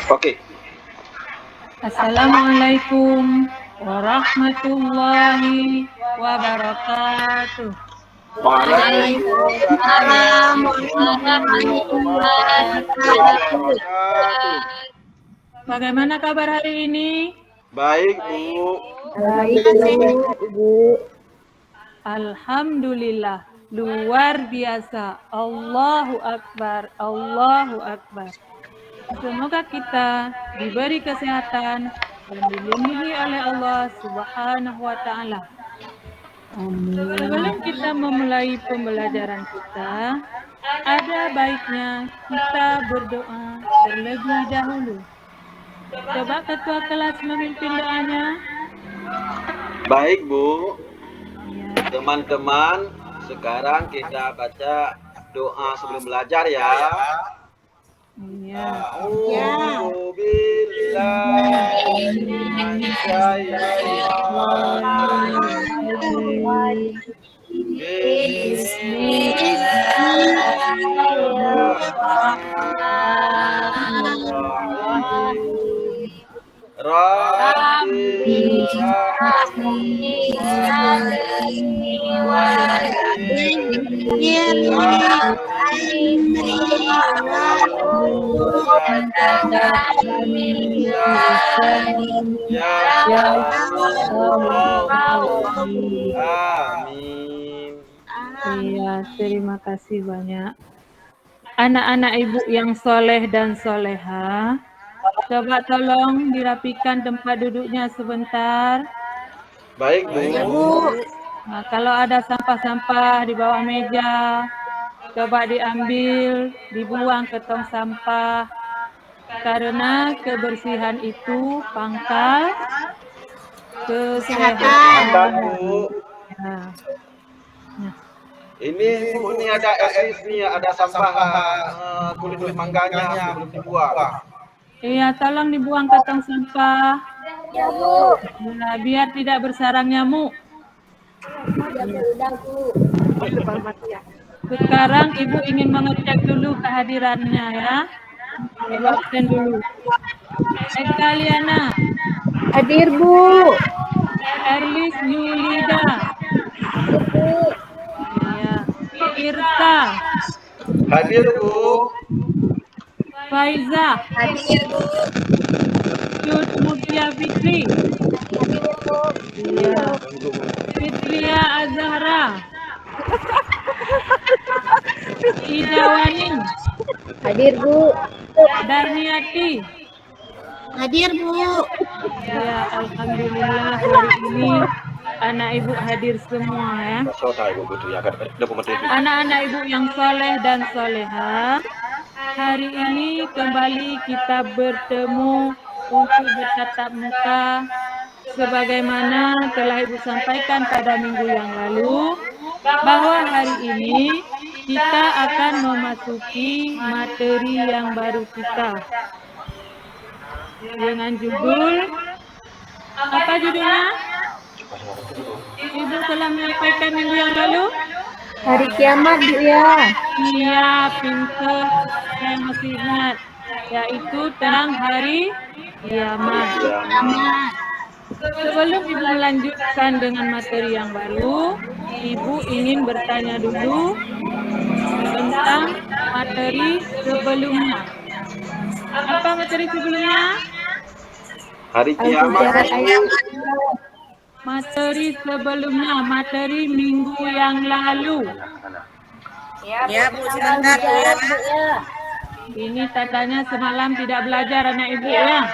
Oke. Assalamualaikum warahmatullahi wabarakatuh. Waalaikumsalam warahmatullahi wabarakatuh. Bagaimana kabar hari ini? Baik, Bu. Baik, Ibu. Alhamdulillah, luar biasa. Allahu Akbar, Allahu Akbar. Semoga kita diberi kesehatan dan dilindungi oleh Allah Subhanahu wa Ta'ala. Sebelum kita memulai pembelajaran kita, ada baiknya kita berdoa terlebih dahulu. Coba ketua kelas memimpin doanya. Baik, Bu. Ya. Teman-teman, sekarang kita baca doa sebelum belajar ya. Iya. A'udzu billahi Amin. Iya, terima kasih banyak. Anak-anak ibu yang soleh dan soleha, coba tolong dirapikan tempat duduknya sebentar. Baik, Bu. Nah, kalau ada sampah-sampah di bawah meja, coba diambil, dibuang ke tong sampah. Karena kebersihan itu pangkal kesehatan. Bu. Ya. Ini Bu, ini ada es nih, ada sampah kulit-kulit mangganya belum dibuang. Iya, tolong dibuang ke tong sampah. Ya, Bu. Nah, biar tidak bersarang nyamuk. Udah, Bu. Sekarang Ibu ingin mengecek dulu kehadirannya ya. Ibu absen dulu. Eka Liana, Hadir, Bu. Erlis Yulida, Bu. iya. Irsa, Hadir, Bu. Faiza, Hadir, Bu. Yud Mutia Fitri, iya. Fitria Azhara, Idawani, Hadir, Bu. Darniati. Hadir, Bu. Ya, alhamdulillah hari ini anak ibu hadir semua ya. Anak-anak ibu yang soleh dan soleha, hari ini kembali kita bertemu untuk bertatap muka sebagaimana telah ibu sampaikan pada minggu yang lalu bahwa hari ini kita akan memasuki materi yang baru kita dengan judul apa judulnya? Ibu telah menyampaikan minggu yang lalu? Hari kiamat, Bu ya. Iya, pintar. Saya masih ingat. Yaitu tentang hari kiamat. Sebelum Ibu melanjutkan dengan materi yang baru, Ibu ingin bertanya dulu tentang materi sebelumnya. Apa materi sebelumnya? Hari kiamat. Materi sebelumnya, materi minggu yang lalu. Ya, Bu, sebentar, Bu ya. Ini tandanya semalam tidak belajar anak ibu ya.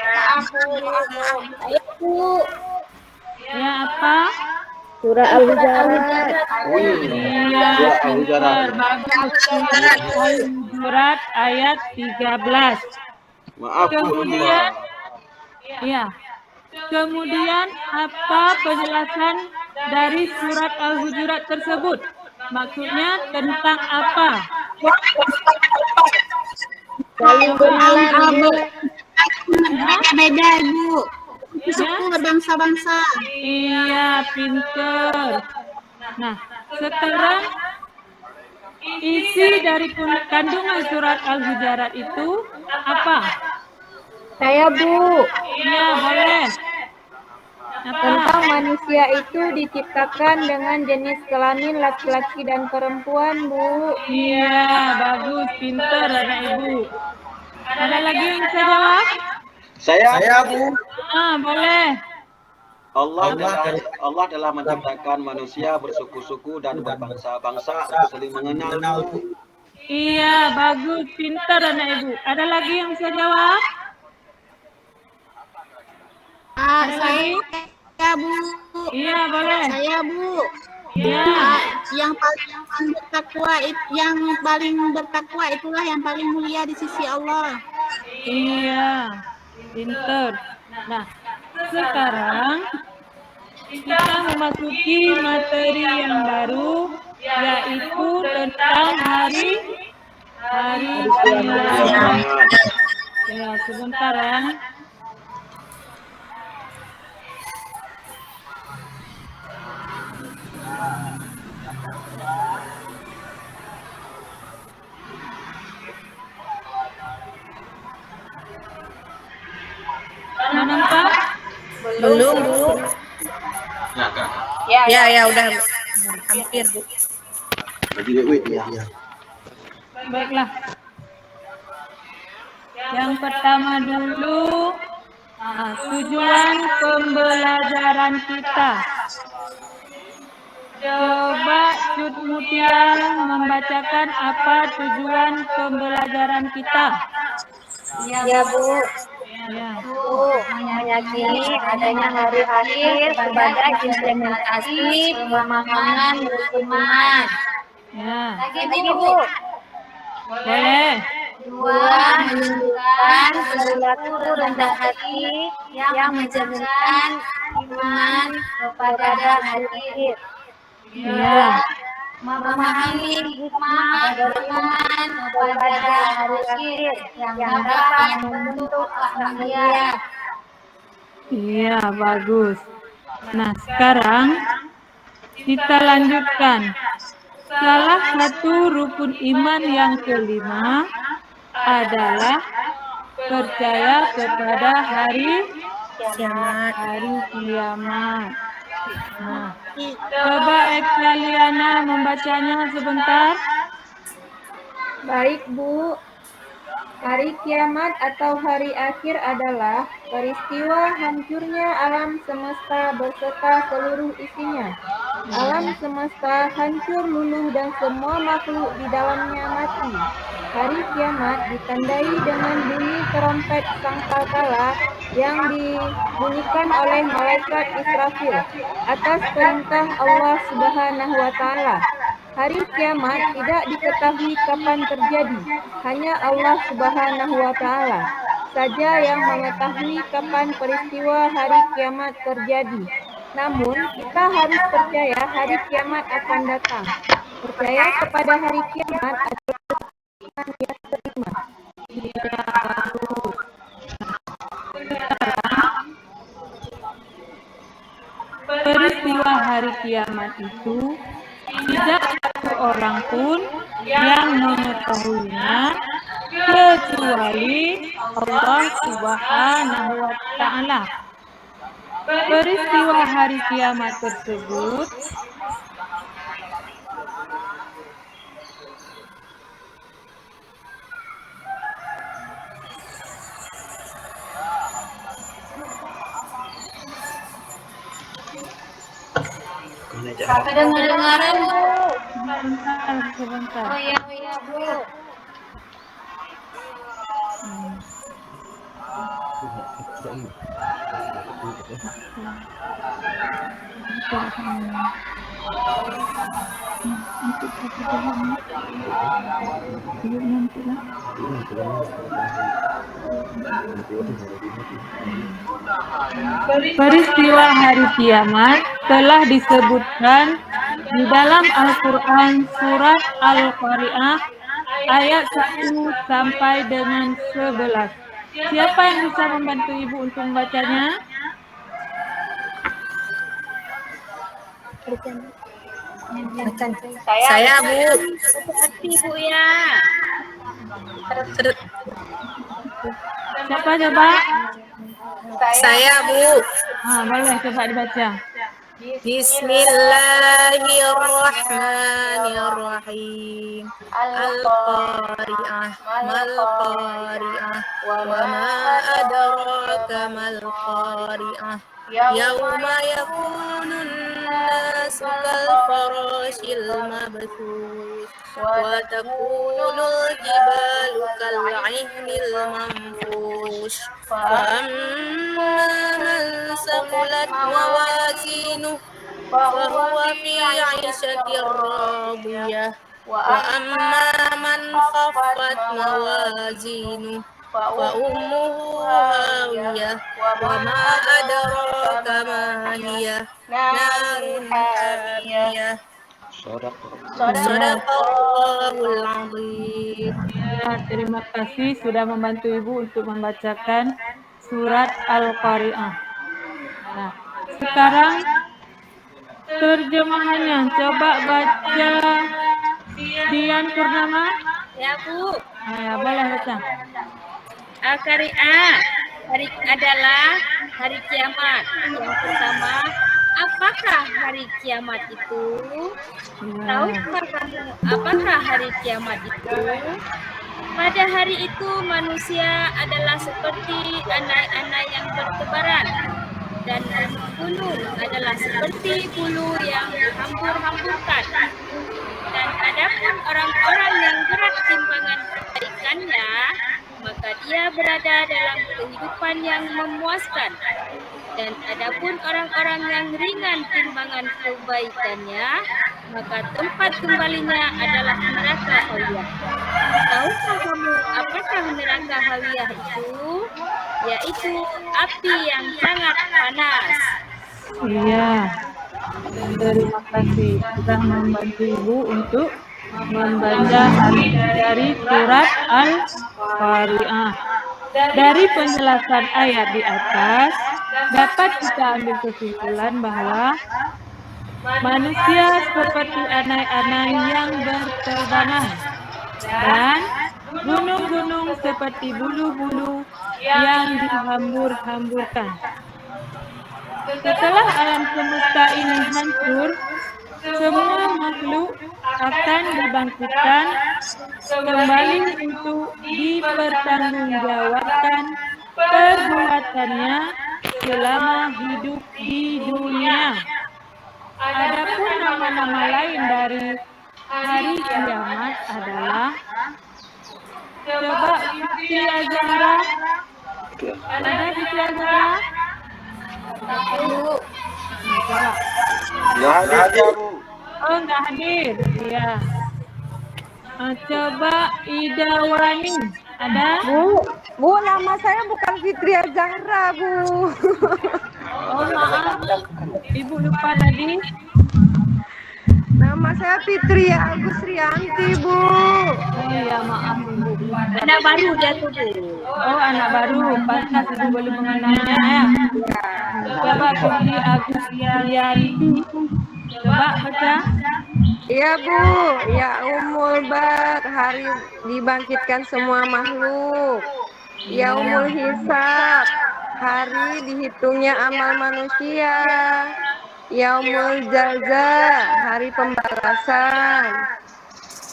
Ayo, Bu. Ya apa? Surah Al-Hujurat. Iya, pintar, bagus. Al-Hujurat ayat 13. Maaf, Bu. Kemudian, ya. Kemudian apa penjelasan dari surat Al-Hujurat tersebut? Maksudnya tentang apa? Saling berkenalan, Bu. Beda, Bu. Suku berbangsa-bangsa. Iya, pinter. Nah, sekarang isi dari kandungan surat Al-Hujurat itu apa? Saya Bu, Iya, boleh. Apa? tentang manusia itu diciptakan dengan jenis kelamin laki-laki dan perempuan Bu. Iya, bagus, pinter anak ibu. Ada lagi yang bisa jawab? Saya Bu. Boleh. Allah telah menciptakan manusia bersuku-suku dan berbangsa-bangsa untuk saling mengenal, Bu. Iya, bagus, pinter anak ibu. Ada lagi yang bisa jawab? Ada lagi? Saya Bu. Iya, boleh. Saya Bu. Iya. Yang paling bertakwa itulah yang paling mulia di sisi Allah. Iya, pinter. Nah, sekarang kita memasuki materi yang baru, yaitu tentang hari kiamat. Ya, sebentar ya. Nampak? Belum, Bu. Ya, udah hampir, Bu. Baiklah. Yang pertama dulu, tujuan pembelajaran kita. Coba Cut Mutia membacakan apa tujuan pembelajaran kita. Ya Bu, Ya. meyakini adanya hari akhir sebagai implementasi pemahaman beriman. Ya. Lagi Bu, Boleh. dua menunjukkan perilaku rendah hati yang mencerminkan iman kepada hari akhir. Ya. Memahami hikmah beriman kepada hari akhir yang dapat membentuk akhlak. Iya, bagus. Nah, sekarang kita lanjutkan. Salah satu rukun iman yang kelima adalah percaya kepada hari Kiamat. kiamat. Nah, coba Ekstaliana membacanya sebentar. Baik Bu, hari kiamat atau hari akhir adalah peristiwa hancurnya alam semesta beserta seluruh isinya. Alam semesta hancur luluh dan semua makhluk di dalamnya mati. Hari kiamat ditandai dengan bunyi trompet sangkakala yang dibunyikan oleh malaikat Israfil atas perintah Allah Subhanahu wa taala. Hari kiamat tidak diketahui kapan terjadi, hanya Allah Subhanahu wa taala saja yang mengetahui kapan peristiwa hari kiamat terjadi. Namun, kita harus percaya hari kiamat akan datang. Percaya kepada hari kiamat adalah iman yang terima. Peristiwa hari kiamat itu tidak satu orang pun yang mengetahuinya kecuali Allah Subhanahu wa taala. Peristiwa hari kiamat tersebut Kedengaran Bu. sebentar. Oh iya Bu. Peristiwa hari kiamat telah disebutkan di dalam Al-Quran surat Al-Qari'ah ayat 1 sampai dengan 11. Siapa yang bisa membantu Ibu untuk membacanya? Saya, Bu. Seperti Bu ya. Siapa coba? Saya, Bu. Boleh coba dibaca. Bismillahirrahmanirrahim. Al-Qari'ah. Mal-Qari'ah. Wa ma adraka mal-Qari'ah. Yauma yakunun nasu kal-farashil mabthus. Wa takunul jibalu kal-'ihnil manfush. فأما من ثقلت موازينه فهو في عيشة راضية وأما من خفت موازينه فأمه هاوية وما أدراك ما هي نار حامية Sadaqallahul Azim. Ya, terima kasih sudah membantu Ibu untuk membacakan surat Al-Qari'ah. Nah, sekarang terjemahannya. Coba baca Dian Purnama. Ya, Bu. Ya, boleh baca. Al-Qari'ah adalah hari kiamat. Yang pertama, apakah hari kiamat itu? Tahukah kamu apakah hari kiamat itu? Pada hari itu manusia adalah seperti anai-anai yang bertebaran dan gunung adalah seperti bulu yang dihambur-hamburkan. Dan adapun orang-orang yang berat timbangan kebaikannya, maka dia berada dalam kehidupan yang memuaskan. Dan adapun orang-orang yang ringan timbangan kebaikannya, maka tempat kembalinya adalah neraka hawiyah. Tahukah kamu apakah neraka hawiyah itu? Yaitu api yang sangat panas. Iya. Terima kasih sudah membantu Ibu untuk membaca dari surat Al-Qari'ah. Dari penjelasan ayat di atas, dapat kita ambil kesimpulan bahwa manusia seperti anai-anai yang berterbangan dan gunung-gunung seperti bulu-bulu yang dihambur-hamburkan. Setelah alam semesta ini hancur, semua makhluk akan dibangkitkan kembali untuk dipertanggungjawabkan perbuatannya selama hidup di dunia. Adapun nama-nama lain dari hari kiamat adalah, coba Siti Azhara, ada Siti Azhara? Nggak ada, Bu. Oh, nggak hadir. Iya. Coba Ida Wani, ada? Bu, nama saya bukan Fitri Zahra, Bu. Oh, maaf. Ibu lupa tadi. Nama saya Fitri Agus Rianti, Bu. Oh iya, maaf Ibu. Anak baru dia tuh, Bu. Oh, anak baru. Pantas Ibu boleh mengenalnya ya. Coba Fitri Agus Rianti. Coba baca. Iya, Bu. Ya umul bat, hari dibangkitkan semua makhluk. Ya umul hisab, hari dihitungnya amal manusia. Yaumul jaza, hari pembalasan.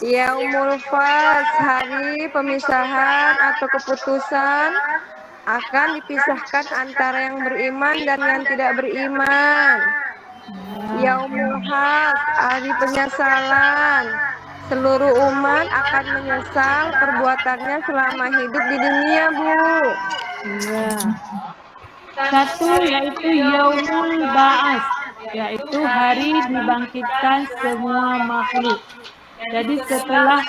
Yaumul fas, hari pemisahan atau keputusan akan dipisahkan antara yang beriman dan yang tidak beriman. Yaumul has, hari penyesalan. Seluruh umat akan menyesal perbuatannya selama hidup di dunia, Bu. Iya. Satu yaitu Yaumul Ba'as, yaitu hari dibangkitkan semua makhluk. Jadi setelah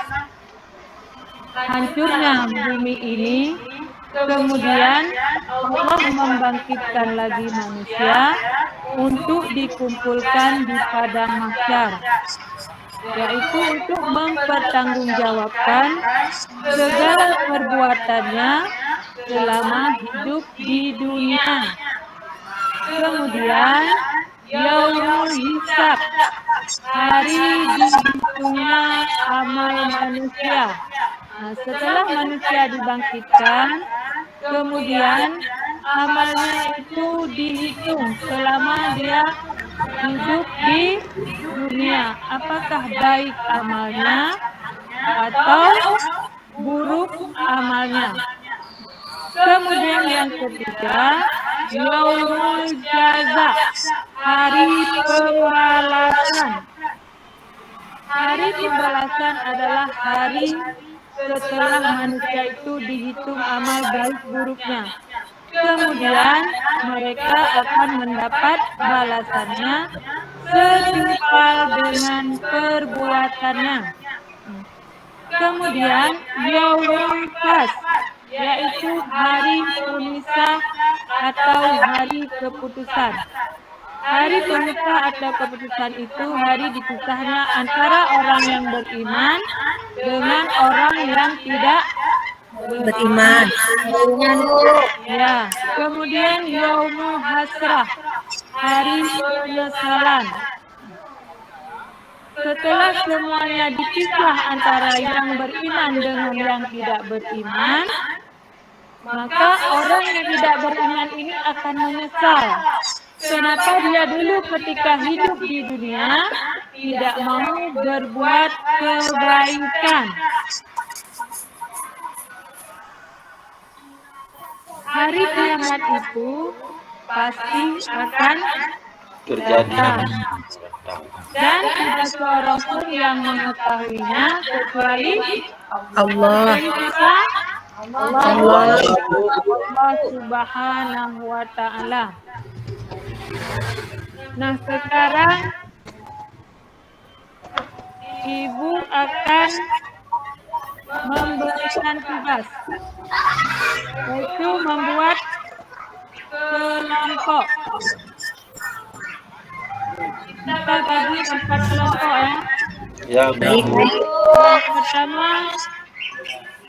hancurnya bumi ini, kemudian Allah membangkitkan lagi manusia untuk dikumpulkan di padang mahsyar, yaitu untuk mempertanggungjawabkan segala perbuatannya selama hidup di dunia. Kemudian Yaumul Hisab, hari dihitungnya amal manusia. Nah, setelah manusia dibangkitkan, Kemudian amalnya itu dihitung selama dia hidup di dunia. Apakah baik amalnya atau buruk amalnya. Kemudian yang ketiga, Yaumul Jaza, hari pembalasan. Hari pembalasan adalah hari setelah manusia itu dihitung amal baik buruknya. Kemudian mereka akan mendapat balasannya setimpal dengan perbuatannya. Kemudian Yaumul Fas, yaitu hari pemisah atau hari keputusan. Hari pemisah atau keputusan itu hari dipisahnya antara orang yang beriman dengan orang yang tidak Beriman. Ya, kemudian Yaumul Hasrah, hari penyesalan. Setelah semuanya dipisah antara yang beriman dengan yang tidak beriman, maka orang yang tidak beriman ini akan menyesal. Kenapa dia dulu ketika hidup di dunia tidak mau berbuat kebaikan. Hari kiamat itu pasti akan datang. Dan tidak seorang pun yang mengetahuinya kecuali Allah. Allah Subhanahu wa Ta'ala. Nah, sekarang Ibu akan memberikan tugas, yaitu membuat kelompok. Kita bagi 4 kelompok ya. Ya, Baik. Yang pertama,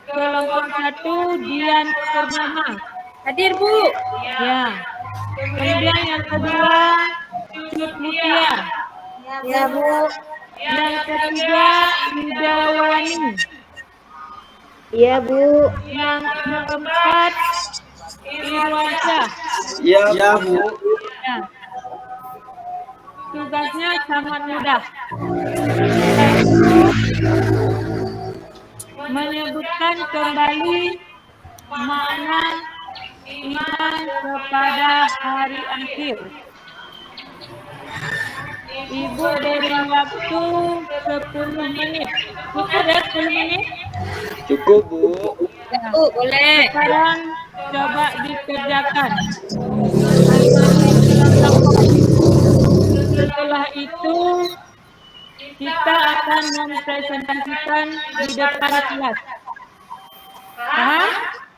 kelompok 1 Dian Purnama. Hadir, Bu. Ya. Kemudian yang kedua Cut Mutia. Ya, Bu. Yang ketiga Idawani. Iya, Bu. Yang keempat Irwansyah. ya Bu. Ya. Tugasnya sangat mudah. Menyebutkan kembali makna iman kepada hari akhir. Ibu beri waktu 10 menit. Cukup ya 10 menit? Cukup Bu. Bu, boleh. Sekarang coba dikerjakan. Setelah itu kita akan mempresentasikan di depan kelas. Paham?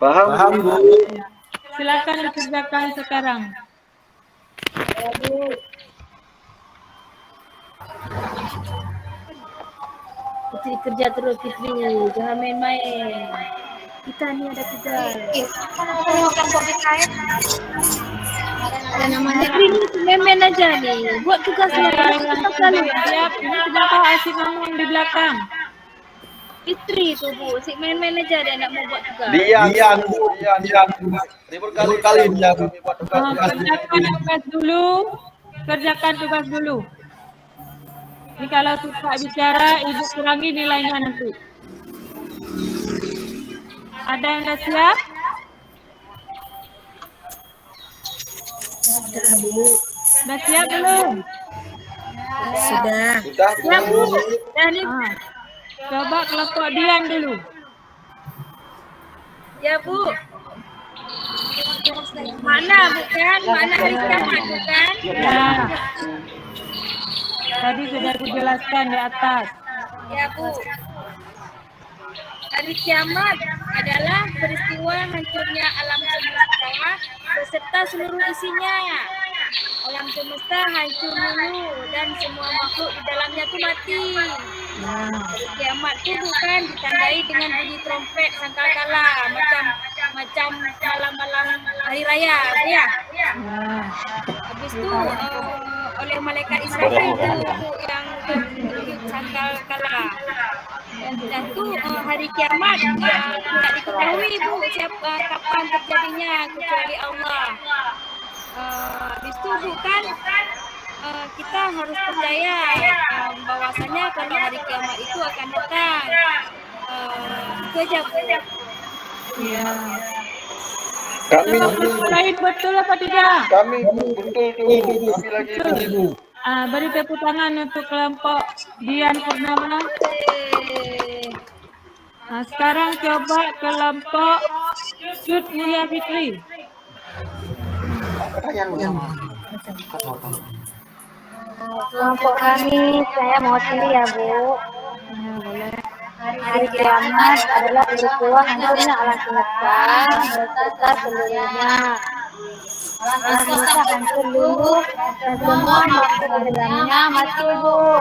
Paham Bu. Silakan dikerjakan sekarang. Fitri kerja terus, Fitri. Jangan main-main. Kita nih ada tugas. Ada namanya Fitri nih, main aja nih. Buat tugasnya. Kita selalu Siap, ini kenapa Asyik ngomong di belakang? Fitri tuh, Bu. Si main-main aja dia nak mau buat tugas. Dian Bu. Libur kali dia kami buat tugas. Kerjakan tugas dulu. Kerjakan tugas dulu. Ini kalau suka bicara, Ibu kurangi nilainya nanti. Ada yang dah siap? Dah siap belum? Sudah. Sudah Bu. Dan ini Coba kelompok Dian dulu. ya, Bu. Mana bukan? Mana hari kiamat bukan? Ya. Tadi sudah dijelaskan di atas. Ya, Bu. Hari kiamat adalah peristiwa hancurnya alam semesta beserta seluruh isinya. Alam semesta hancur dulu dan semua makhluk di dalamnya itu mati. Hari kiamat itu bukan ditandai dengan bunyi trompet sangkakala macam malam-malam hari raya, ya. Habis itu oleh malaikat Israel itu yang sangkakala. Dan itu hari kiamat tidak diketahui Bu kapan terjadinya kecuali Allah. Habis itu Bu kan kita harus percaya bahwasanya kalau hari kiamat itu akan datang. Itu aja Bu. Iya. Kami Lain betul apa tidak? kami betul tuh. Kami lagi begitu. Beri tepuk tangan untuk kelompok Dian Purnama. Sekarang coba kelompok Sud Mulia Fitri. Kelompok kami, saya mau pilih ya Bu. Ya, boleh. Hari kiamat adalah peristiwa hancurnya alam semesta beserta seluruhnya. Alam semesta hancur luluh dan semua makhluk di dalamnya mati Bu.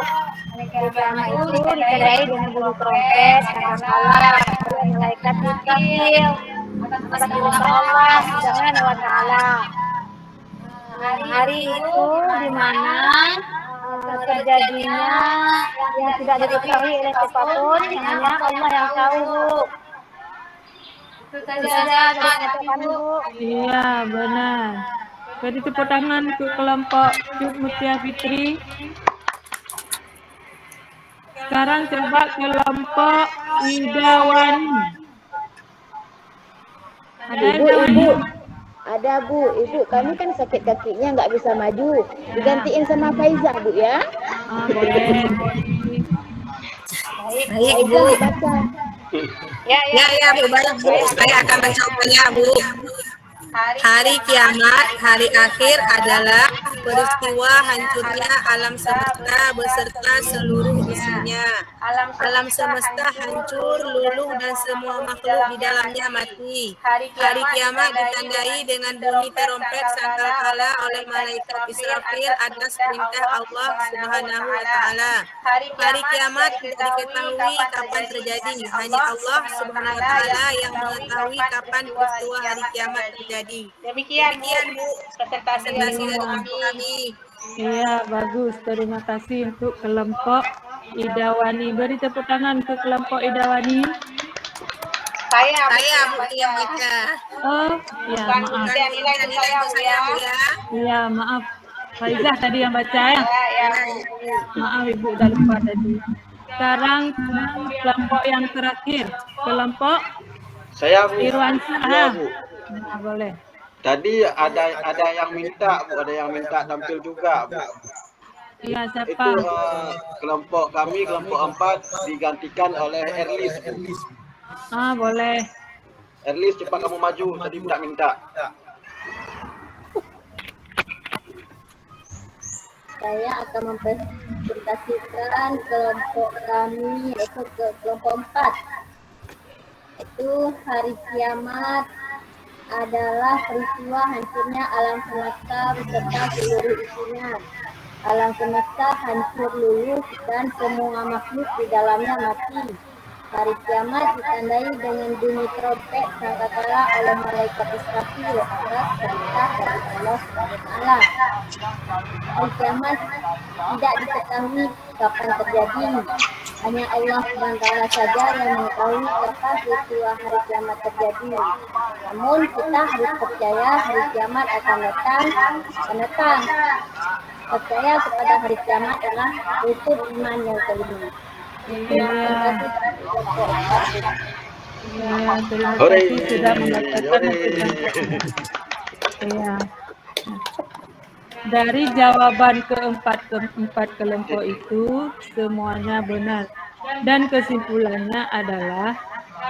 Hari kiamat itu ditandai dengan bunyi trompet, sangkakala, oleh malaikat Jibril, atas perintah Allah Subhanahu wa Ta'ala. Hari itu di mana terjadinya yang tidak diketahui oleh siapapun, hanya Allah yang tahu Bu. Itu saja dari kata Bu. Iya, benar. Beri tepuk tangan untuk kelompok Sud Mulia Fitri. Sekarang coba kelompok Idawani. Ada Ibu, ada Bu, Ibu kami kan sakit kakinya nggak bisa maju, digantiin sama Faiza Bu ya. Boleh. Baik Bu. Baca. Ya Bu, baik Bu. Saya akan mencobanya Bu. Hari kiamat, hari akhir adalah peristiwa hancurnya alam semesta beserta seluruh isinya. Alam semesta hancur, luluh dan semua makhluk di dalamnya mati. Hari kiamat ditandai dengan bunyi trompet sangkakala oleh malaikat Israfil atas perintah Allah Subhanahu wa Ta'ala. Hari kiamat tidak diketahui kapan terjadi, hanya Allah Subhanahu wa Ta'ala yang mengetahui kapan peristiwa hari kiamat terjadi. Demikian Bu presentasi dari kami. Iya, bagus. Terima kasih untuk kelompok Idawani. Beri tepuk tangan untuk kelompok Idawani. Saya Bu yang baca. Oh, ya maaf. Nilai saya Bu ya. Iya, maaf. Faizah tadi yang baca ya. Maaf Ibu, udah lupa tadi. Sekarang kelompok yang terakhir, kelompok Saya Bu. Irwansyah. Ya, Bu. Nah, boleh. Tadi ada yang minta Bu, ada yang minta tampil juga Bu. Iya, Itu siapa? kelompok kami kelompok 4 digantikan oleh Erlis Bu. Boleh. Erlis cepat kamu maju, tadi minta. Saya akan mempresentasikan kelompok kami, yaitu kelompok 4. Itu hari kiamat adalah peristiwa hancurnya alam semesta beserta seluruh isinya. Alam semesta hancur luluh dan semua makhluk di dalamnya mati. Hari kiamat ditandai dengan bunyi trompet sangkakala oleh malaikat Israfil atas perintah dari Allah SWT. Hari kiamat tidak diketahui kapan terjadi. Hanya Allah SWT saja yang mengetahui kapan peristiwa hari kiamat terjadi. Namun kita harus percaya hari kiamat akan datang. Percaya kepada hari kiamat adalah rukun iman yang kelima. Iya, terima kasih sudah membacakan Iya. Dari jawaban keempat kelompok itu semuanya benar dan kesimpulannya adalah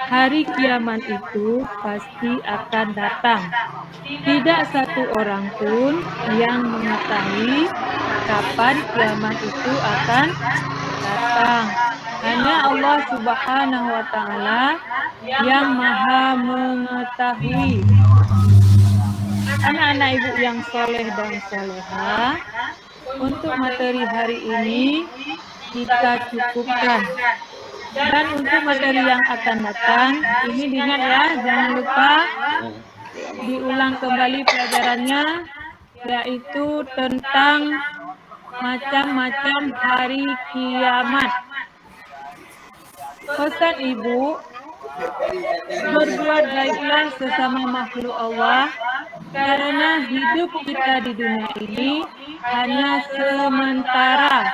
hari kiamat itu pasti akan datang. Tidak satu orang pun yang mengetahui kapan kiamat itu akan datang. Hanya Allah Subhanahu wa Ta'ala yang Maha mengetahui. Anak-anak ibu yang soleh dan soleha, untuk materi hari ini kita cukupkan. Dan untuk materi yang akan datang, ini diingat ya, jangan lupa diulang kembali pelajarannya, yaitu tentang macam-macam hari kiamat. Pesan Ibu, berbuat baiklah sesama makhluk Allah, karena hidup kita di dunia ini hanya sementara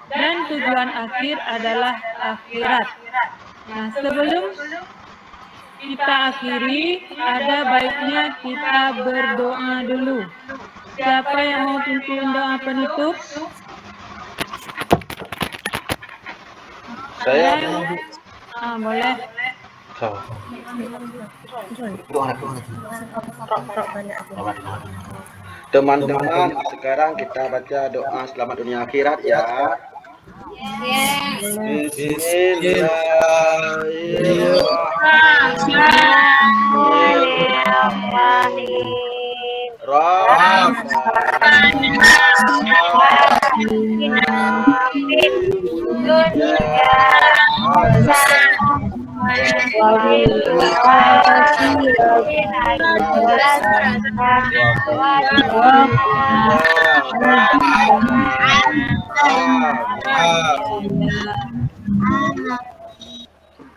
dan tujuan akhir adalah akhirat. Nah, sebelum kita akhiri, ada baiknya kita berdoa dulu. Siapa yang mau pimpin doa penutup? Saya Boleh. Teman-teman, sekarang kita baca doa selamat dunia akhirat ya.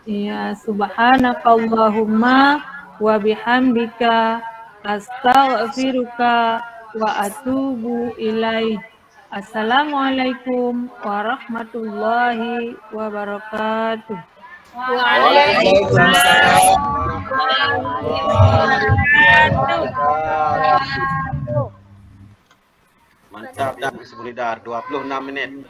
Ya, subhanakallahumma wa bihamdika astaghfiruka wa atubu ilaih. Assalamualaikum warahmatullahi wabarakatuh. Mantap, Ibu Lidar, 26 menit.